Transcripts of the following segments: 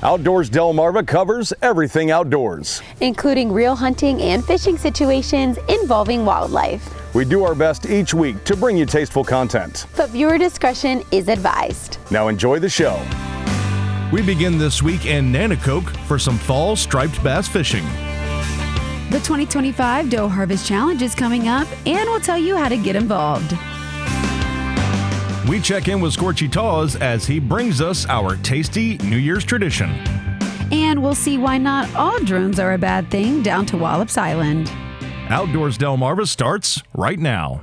Outdoors Delmarva covers everything outdoors, including real hunting and fishing situations involving wildlife. We do our best each week to bring you tasteful content, but viewer discretion is advised. Now enjoy the show. We begin this week in Nanticoke for some fall striped bass fishing. The 2025 Doe Harvest Challenge is coming up, and we'll tell you how to get involved. We check in with Scorchy Taws as he brings us our tasty New Year's tradition. And we'll see why not all drones are a bad thing down to Wallops Island. Outdoors Delmarva starts right now.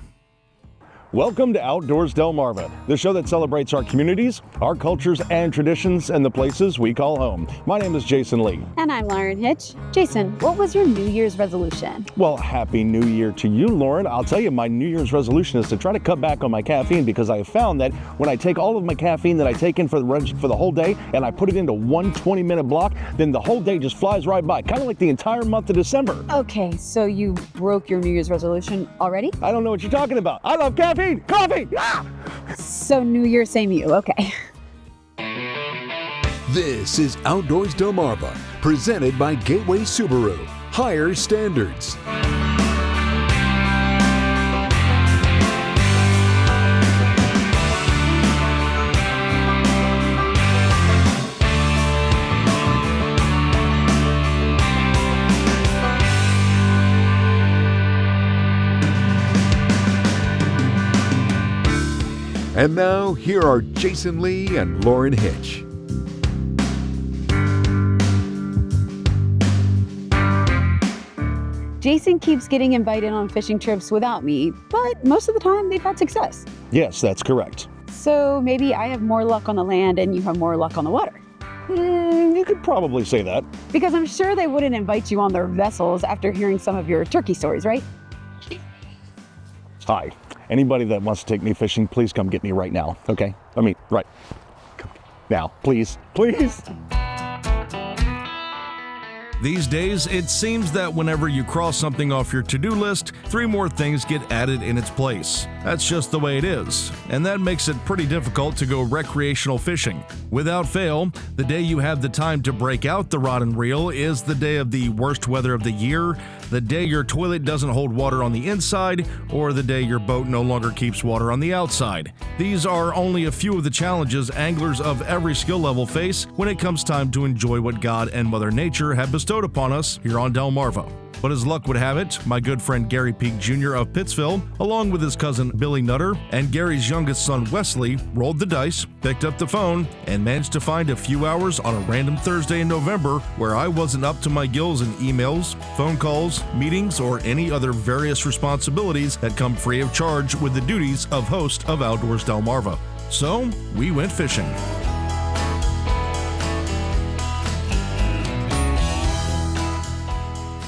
Welcome to Outdoors Delmarva, the show that celebrates our communities, our cultures and traditions, and the places we call home. My name is Jason Lee. And I'm Lauren Hitch. Jason, what was your New Year's resolution? Well, Happy New Year to you, Lauren. I'll tell you, my New Year's resolution is to try to cut back on my caffeine, because I have found that when I take all of my caffeine that I take in for the whole day and I put it into one 20-minute block, then the whole day just flies right by, kind of like the entire month of December. Okay, so you broke your New Year's resolution already? I don't know what you're talking about. I love caffeine. Coffee! Ah! So New Year, same you, okay. This is Outdoors Delmarva, presented by Gateway Subaru. Higher standards. And now, here are Jason Lee and Lauren Hitch. Jason keeps getting invited on fishing trips without me, but most of the time they've had success. Yes, that's correct. So maybe I have more luck on the land and you have more luck on the water. You could probably say that. Because I'm sure they wouldn't invite you on their vessels after hearing some of your turkey stories, right? Hi. Anybody that wants to take me fishing, please come get me right now, okay? I mean, right now, please, please. These days, it seems that whenever you cross something off your to-do list, 3 more things get added in its place. That's just the way it is, and that makes it pretty difficult to go recreational fishing. Without fail, the day you have the time to break out the rod and reel is the day of the worst weather of the year, the day your toilet doesn't hold water on the inside, or the day your boat no longer keeps water on the outside. These are only a few of the challenges anglers of every skill level face when it comes time to enjoy what God and Mother Nature have bestowed upon us here on Delmarva. But as luck would have it, my good friend Gary Peak Jr. of Pittsville, along with his cousin Billy Nutter and Gary's youngest son Wesley, rolled the dice, picked up the phone, and managed to find a few hours on a random Thursday in November where I wasn't up to my gills in emails, phone calls, meetings, or any other various responsibilities that come free of charge with the duties of host of Outdoors Delmarva. So, we went fishing.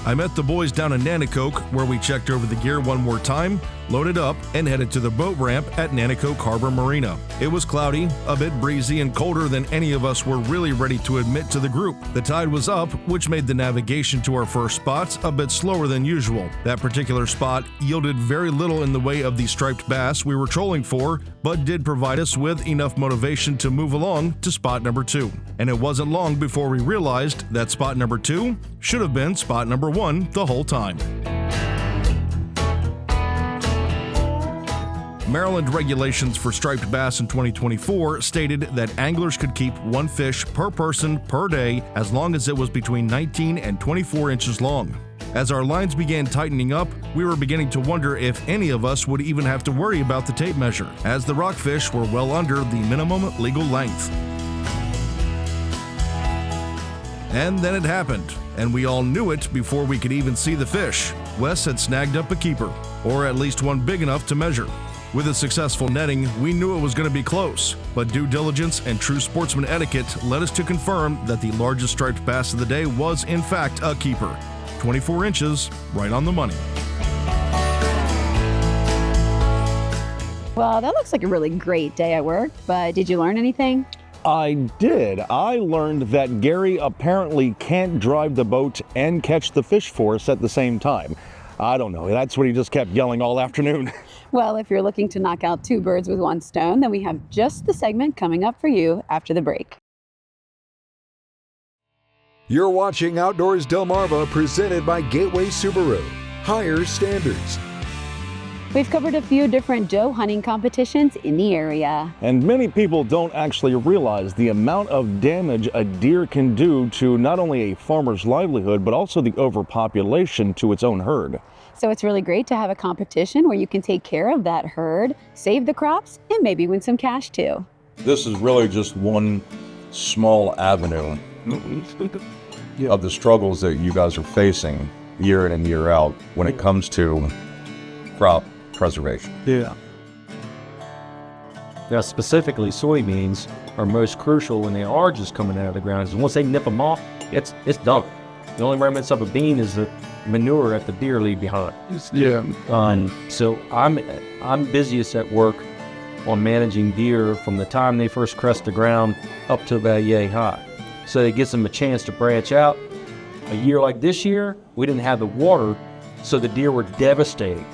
I met the boys down in Nanticoke, where we checked over the gear one more time, loaded up, and headed to the boat ramp at Nanticoke Harbor Marina. It was cloudy, a bit breezy, and colder than any of us were really ready to admit to the group. The tide was up, which made the navigation to our first spots a bit slower than usual. That particular spot yielded very little in the way of the striped bass we were trolling for, but did provide us with enough motivation to move along to spot number 2. And it wasn't long before we realized that spot number 2 should have been spot number 1 the whole time. Maryland regulations for striped bass in 2024 stated that anglers could keep 1 fish per person per day as long as it was between 19 and 24 inches long. As our lines began tightening up, we were beginning to wonder if any of us would even have to worry about the tape measure, as the rockfish were well under the minimum legal length. And then it happened, and we all knew it before we could even see the fish. Wes had snagged up a keeper, or at least one big enough to measure. With a successful netting, we knew it was going to be close, but due diligence and true sportsman etiquette led us to confirm that the largest striped bass of the day was in fact a keeper. 24 inches, right on the money. Well, that looks like a really great day at work, but did you learn anything? I did. I learned that Gary apparently can't drive the boat and catch the fish for us at the same time. I don't know. That's what he just kept yelling all afternoon. Well, if you're looking to knock out 2 birds with 1 stone, then we have just the segment coming up for you after the break. You're watching Outdoors Delmarva, presented by Gateway Subaru. Higher standards. We've covered a few different doe hunting competitions in the area. And many people don't actually realize the amount of damage a deer can do to not only a farmer's livelihood, but also the overpopulation to its own herd. So it's really great to have a competition where you can take care of that herd, save the crops, and maybe win some cash too. This is really just one small avenue of the struggles that you guys are facing year in and year out when it comes to crop preservation. Yeah. Now, specifically, soybeans are most crucial when they are just coming out of the ground. Because once they nip them off, it's done. The only remnants of a bean is the manure that the deer leave behind. Yeah. So I'm busiest at work on managing deer from the time they first crest the ground up to about yay high. So it gives them a chance to branch out. A year like this year, we didn't have the water, so the deer were devastating.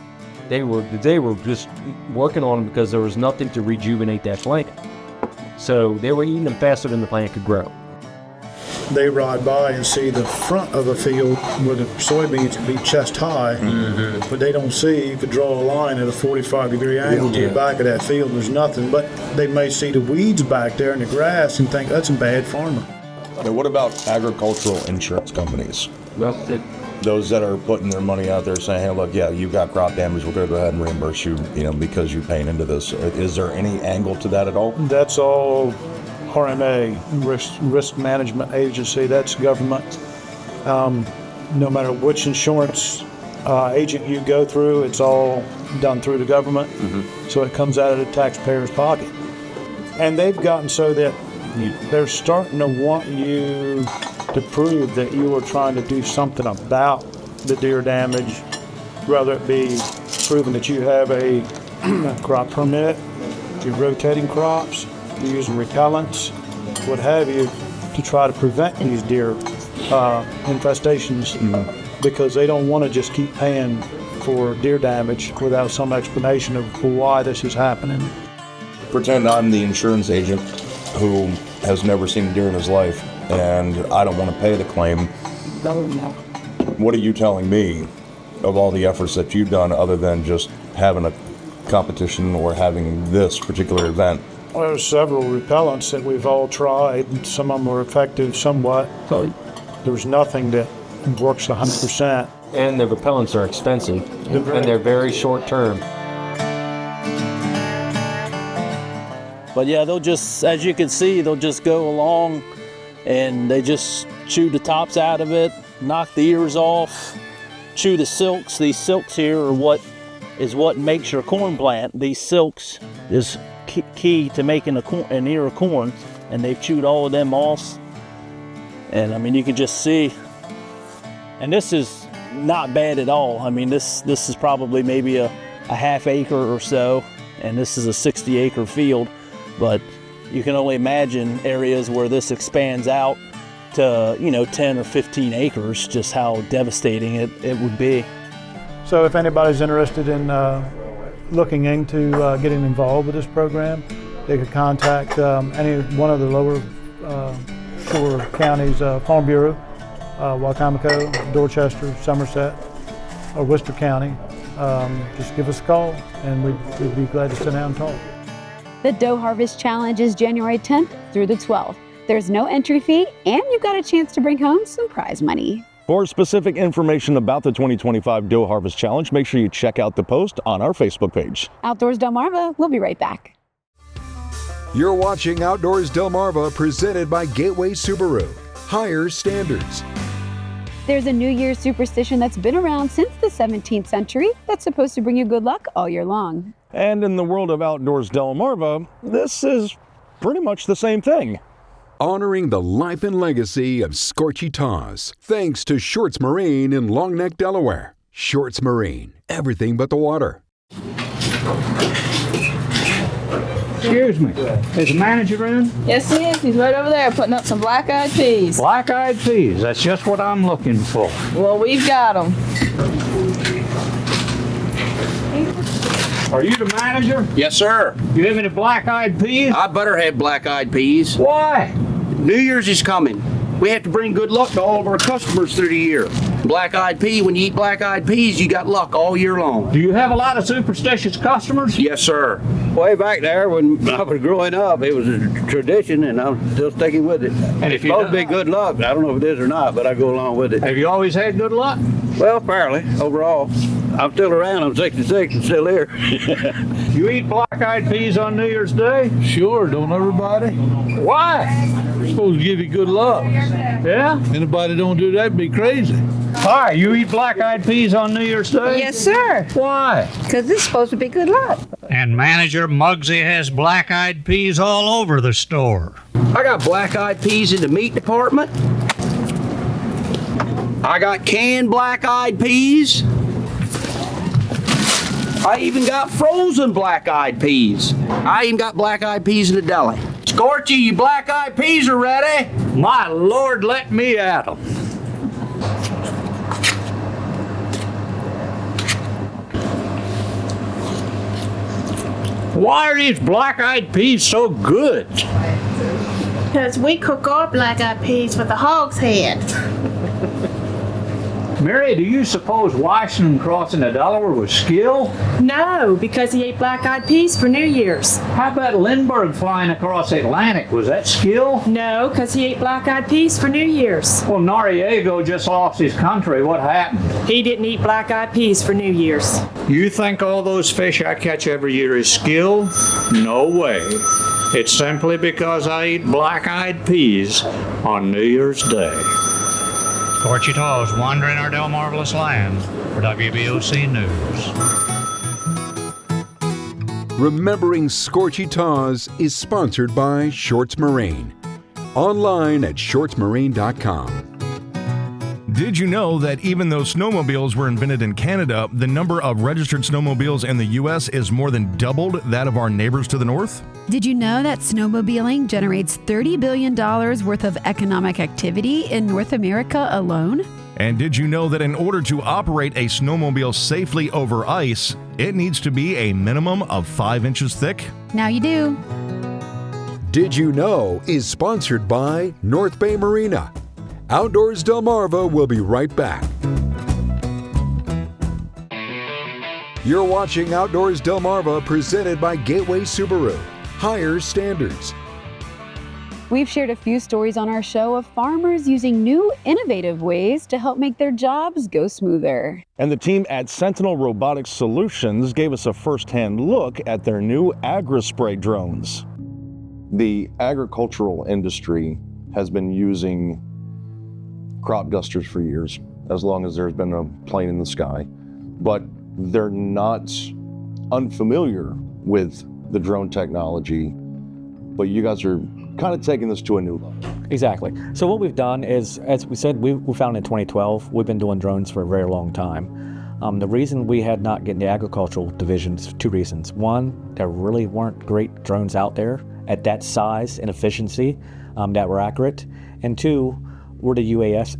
They were just working on them because there was nothing to rejuvenate that plant. So they were eating them faster than the plant could grow. They ride by and see the front of a field where the soybeans can be chest high, but they don't see, you could draw a line at a 45-degree angle to the back of that field, there's nothing, but they may see the weeds back there in the grass and think that's a bad farmer. Now, what about agricultural insurance companies? That's it. Those that are putting their money out there saying, hey, look, yeah, you've got crop damage, we're going to go ahead and reimburse you, because you're paying into this. Is there any angle to that at all? That's all RMA, Risk Management Agency, that's government. No matter which insurance agent you go through, it's all done through the government. So it comes out of the taxpayer's pocket. And they've gotten so that they're starting to want you to prove that you are trying to do something about the deer damage, whether it be proving that you have a crop permit, you're rotating crops, you're using repellents, what have you, to try to prevent these deer infestations, because they don't want to just keep paying for deer damage without some explanation of why this is happening. Pretend I'm the insurance agent who has never seen a deer in his life, and I don't want to pay the claim. What are you telling me of all the efforts that you've done other than just having a competition or having this particular event? Well, there's several repellents that we've all tried. Some of them were effective somewhat. There's nothing that works 100%. And the repellents are expensive, and they're very short term. But yeah, they'll just, as you can see, they'll just go along and they just chew the tops out of it, knock the ears off, chew the silks. These silks here are what makes your corn plant. These silks is key to making an ear of corn, and they've chewed all of them off. And I mean, you can just see, and this is not bad at all. I mean, this is probably maybe a half acre or so, and this is a 60-acre field. But you can only imagine areas where this expands out to, 10 or 15 acres, just how devastating it would be. So if anybody's interested in looking into getting involved with this program, they could contact any one of the lower shore counties, Farm Bureau, Wicomico, Dorchester, Somerset, or Worcester County. Just give us a call and we'd be glad to sit down and talk. The Doe Harvest Challenge is January 10th through the 12th. There's no entry fee, and you've got a chance to bring home some prize money. For specific information about the 2025 Doe Harvest Challenge, make sure you check out the post on our Facebook page. Outdoors Delmarva, we'll be right back. You're watching Outdoors Delmarva, presented by Gateway Subaru. Higher standards. There's a New Year's superstition that's been around since the 17th century that's supposed to bring you good luck all year long. And in the world of Outdoors Delmarva, this is pretty much the same thing. Honoring the life and legacy of Scorchy Taws, thanks to Shorts Marine in Long Neck, Delaware. Shorts Marine, everything but the water. Excuse me, is the manager in? Yes, he is. He's right over there putting up some black-eyed peas. Black-eyed peas, that's just what I'm looking for. Well, we've got them. Are you the manager? Yes, sir. You have any black-eyed peas? I better have black-eyed peas. Why? New Year's is coming. We have to bring good luck to all of our customers through the year. Black-eyed pea, when you eat black-eyed peas, you got luck all year long. Do you have a lot of superstitious customers? Yes, sir. Way back there when I was growing up, it was a tradition, and I'm still sticking with it. And it's supposed to be good luck. I don't know if it is or not, but I go along with it. Have you always had good luck? Well, fairly, overall. I'm still around. I'm 66 and still here. You eat black-eyed peas on New Year's Day? Sure, don't everybody? Why? It's supposed to give you good luck. Yeah? Anybody don't do that, be crazy. Hi, you eat black-eyed peas on New Year's Day? Yes, sir. Why? Because it's supposed to be good luck. And manager Muggsy has black-eyed peas all over the store. I got black-eyed peas in the meat department. I got canned black-eyed peas. I even got frozen black-eyed peas. I even got black-eyed peas in the deli. Scorchy, you black-eyed peas are ready. My Lord, let me at them. Why are these black-eyed peas so good? Because we cook our black-eyed peas with a hog's head. Mary, do you suppose Washington crossing the Delaware was skill? No, because he ate black-eyed peas for New Year's. How about Lindbergh flying across the Atlantic? Was that skill? No, because he ate black-eyed peas for New Year's. Well, Noriega just lost his country. What happened? He didn't eat black-eyed peas for New Year's. You think all those fish I catch every year is skill? No way. It's simply because I eat black-eyed peas on New Year's Day. Scorchy Taws wandering our Delmarvelous land for WBOC News. Remembering Scorchy Taws is sponsored by Shorts Marine. Online at shortsmarine.com. Did you know that even though snowmobiles were invented in Canada, the number of registered snowmobiles in the U.S. is more than doubled that of our neighbors to the north? Did you know that snowmobiling generates $30 billion worth of economic activity in North America alone? And did you know that in order to operate a snowmobile safely over ice, it needs to be a minimum of 5 inches thick? Now you do. Did You Know is sponsored by North Bay Marina. Outdoors Delmarva will be right back. You're watching Outdoors Delmarva presented by Gateway Subaru. Higher standards. We've shared a few stories on our show of farmers using new, innovative ways to help make their jobs go smoother. And the team at Sentinel Robotics Solutions gave us a first-hand look at their new Agri spray drones. The agricultural industry has been using crop dusters for years, as long as there's been a plane in the sky, but they're not unfamiliar with the drone technology, but you guys are kind of taking this to a new level. Exactly. So what we've done is, as we said, we founded in 2012. We've been doing drones for a very long time. The reason we had not get in the agricultural divisions, 2 reasons. One, there really weren't great drones out there at that size and efficiency that were accurate. And 2, we're the UAS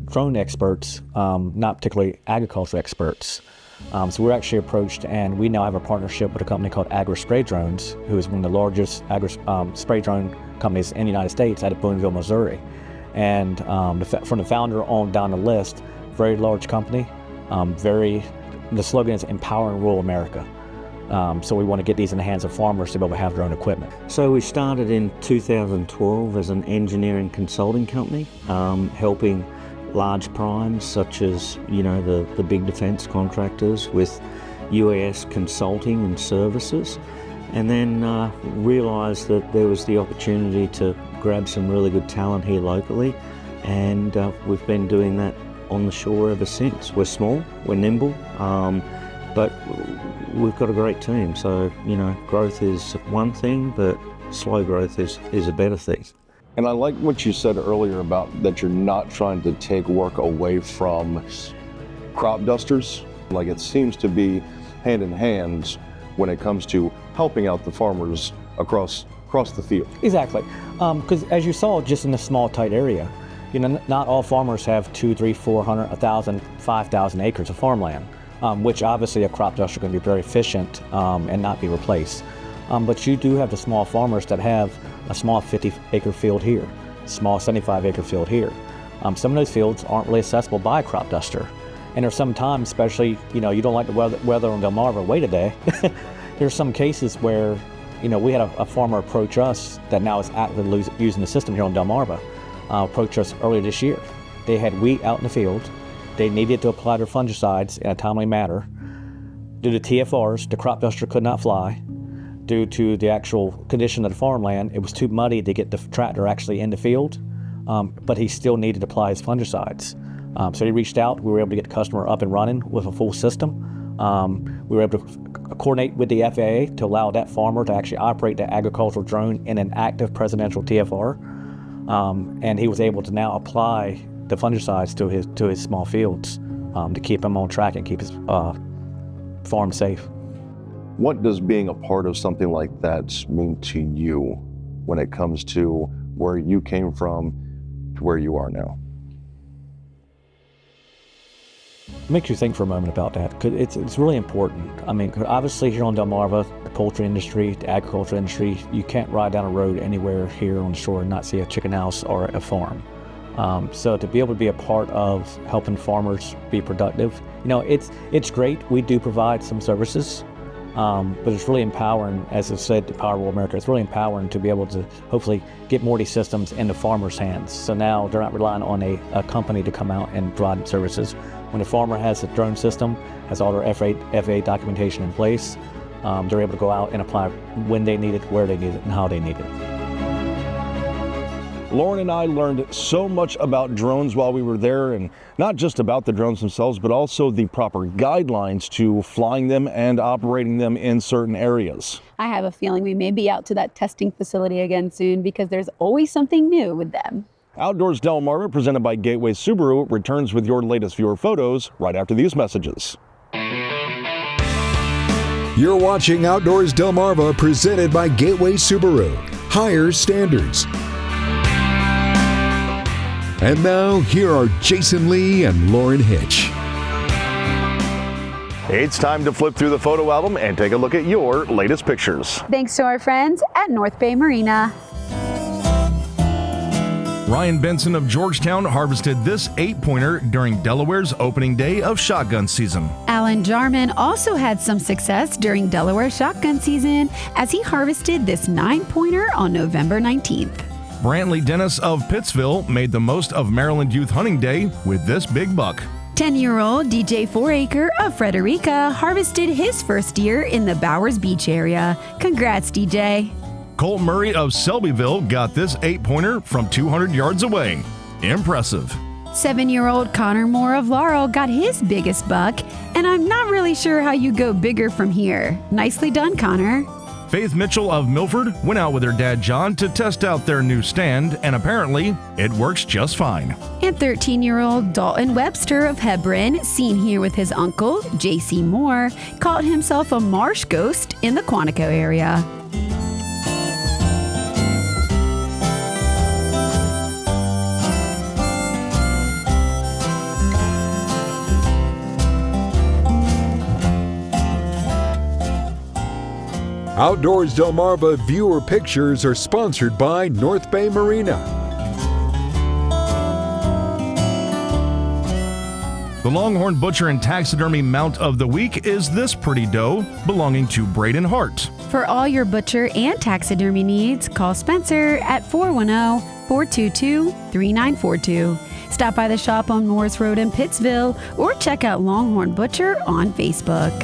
drone experts, not particularly agriculture experts. So we're actually approached, and we now have a partnership with a company called Agri Spray Drones, who is one of the largest spray drone companies in the United States out of Boonville, Missouri. And from the founder on down the list, very large company, the slogan is empowering rural America. So we want to get these in the hands of farmers to be able to have their own equipment. So we started in 2012 as an engineering consulting company, helping large primes such as, the big defense contractors with UAS consulting and services, and then realized that there was the opportunity to grab some really good talent here locally, and we've been doing that on the shore ever since. We're small, we're nimble, but we've got a great team. So, growth is one thing, but slow growth is a better thing. And I like what you said earlier about that you're not trying to take work away from crop dusters. Like, it seems to be hand in hand when it comes to helping out the farmers across the field. Exactly, because as you saw, just in a small, tight area, not all farmers have 200, 300, 400, 1,000, 5,000 acres of farmland, which obviously a crop duster can be very efficient and not be replaced. But you do have the small farmers that have a small 50-acre field here. small 75-acre field here. Some of those fields aren't really accessible by a crop duster. And there's some times, especially, you don't like the weather on Delmarva, wait a day. There's some cases where, we had a farmer approach us that now is actively using the system here on Delmarva, approach us earlier this year. They had wheat out in the field. They needed to apply their fungicides in a timely manner. Due to TFRs, the crop duster could not fly. Due to the actual condition of the farmland, it was too muddy to get the tractor actually in the field, but he still needed to apply his fungicides. So he reached out. We were able to get the customer up and running with a full system. We were able to coordinate with the FAA to allow that farmer to actually operate the agricultural drone in an active presidential TFR, and he was able to now apply the fungicides to his small fields to keep him on track and keep his farm safe. What does being a part of something like that mean to you when it comes to where you came from to where you are now? It makes you think for a moment about that, because it's really important. I mean, obviously here on Delmarva, the poultry industry, the agriculture industry, you can't ride down a road anywhere here on the shore and not see a chicken house or a farm. So to be able to be a part of helping farmers be productive, it's great. We do provide some services, but it's really empowering, as I said, the Power Rural America, it's really empowering to be able to hopefully get more of these systems into farmers' hands. So now they're not relying on a company to come out and provide services. When the farmer has a drone system, has all their FAA documentation in place, they're able to go out and apply when they need it, where they need it, and how they need it. Lauren and I learned so much about drones while we were there, and not just about the drones themselves, but also the proper guidelines to flying them and operating them in certain areas. I have a feeling we may be out to that testing facility again soon because there's always something new with them. Outdoors Delmarva, presented by Gateway Subaru, returns with your latest viewer photos right after these messages. You're watching Outdoors Delmarva, presented by Gateway Subaru. Higher standards. And now, here are Jason Lee and Lauren Hitch. It's time to flip through the photo album and take a look at your latest pictures. Thanks to our friends at North Bay Marina. Ryan Benson of Georgetown harvested this 8-pointer during Delaware's opening day of shotgun season. Alan Jarman also had some success during Delaware shotgun season as he harvested this 9-pointer on November 19th. Brantley Dennis of Pittsville made the most of Maryland Youth Hunting Day with this big buck. 10-year-old DJ Foraker of Frederica harvested his first deer in the Bowers Beach area. Congrats, DJ. Colt Murray of Selbyville got this 8-pointer from 200 yards away. Impressive. 7-year-old Connor Moore of Laurel got his biggest buck, and I'm not really sure how you go bigger from here. Nicely done, Connor. Faith Mitchell of Milford went out with her dad John to test out their new stand, and apparently it works just fine. And 13-year-old Dalton Webster of Hebron, seen here with his uncle, J.C. Moore, caught himself a marsh ghost in the Quantico area. Outdoors Delmarva viewer pictures are sponsored by North Bay Marina. The Longhorn Butcher and Taxidermy Mount of the Week is this pretty doe belonging to Braden Hart. For all your butcher and taxidermy needs, call Spencer at 410-422-3942. Stop by the shop on Morris Road in Pittsville or check out Longhorn Butcher on Facebook.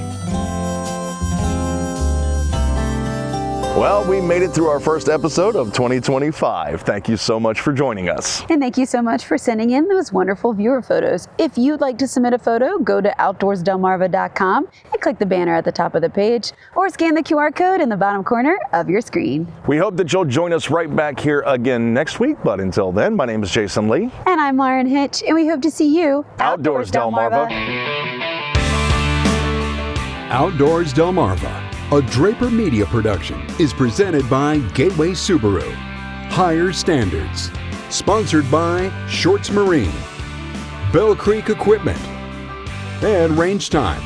Well, we made it through our first episode of 2025. Thank you so much for joining us. And thank you so much for sending in those wonderful viewer photos. If you'd like to submit a photo, go to outdoorsdelmarva.com and click the banner at the top of the page or scan the QR code in the bottom corner of your screen. We hope that you'll join us right back here again next week. But until then, my name is Jason Lee. And I'm Lauren Hitch, and we hope to see you Outdoors Delmarva. Outdoors Delmarva, a Draper Media production, is presented by Gateway Subaru. Higher Standards. Sponsored by Shorts Marine, Bell Creek Equipment, and Range Time.